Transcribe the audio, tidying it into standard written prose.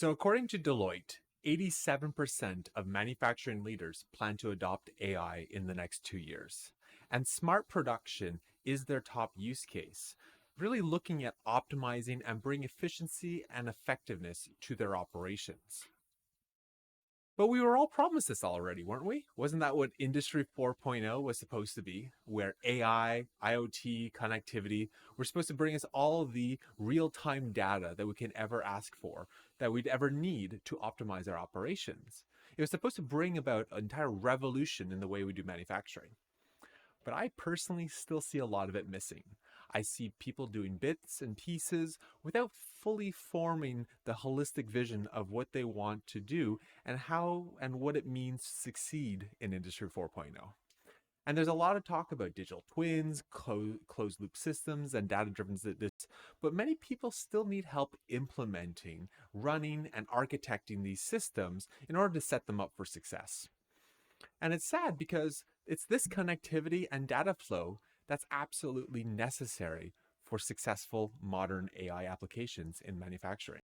So, according to Deloitte, 87% of manufacturing leaders plan to adopt AI in the next 2 years. And smart production is their top use case, really looking at optimizing and bring efficiency and effectiveness to their operations. But we were all promised this already, weren't we? Wasn't that what Industry 4.0 was supposed to be? Where AI, IoT, connectivity were supposed to bring us all the real time data that we can ever ask for, that we'd ever need to optimize our operations. It was supposed to bring about an entire revolution in the way we do manufacturing. But I personally still see a lot of it missing. I see people doing bits and pieces without fully forming the holistic vision of what they want to do and how and what it means to succeed in Industry 4.0. And there's a lot of talk about digital twins, closed loop systems, and data driven this, but many people still need help implementing, running, and architecting these systems in order to set them up for success. And it's sad because it's this connectivity and data flow that's absolutely necessary for successful modern AI applications in manufacturing.